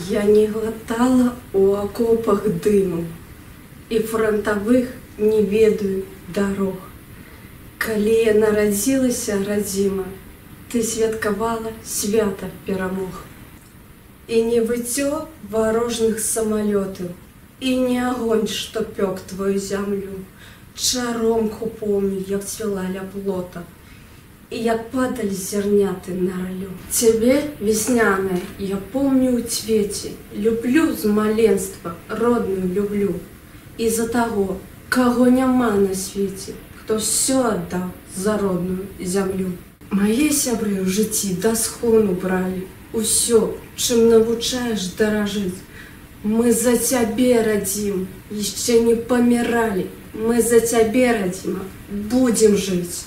Я не глотала у окопах дыму, и фронтовых не ведаю дорог. Калі я нарадзілася радзіма, ты святкавала свята перамог. І не выцё варожных самалётаў, і не агонь, што пёк твою зямлю. Чаромку помню, як цвела ля плота, и як падали зерняты на ралю. Тебе, весняная, я помню у цвете, люблю з маленства, родную люблю. И за того, кого няма на свете, кто все отдал за родную землю. Мои сябры в житті до схону брали, усё, чым навучаешь дорожить. Мы за тебе, родим, еще не помирали, мы за тебе, родима, будем жить.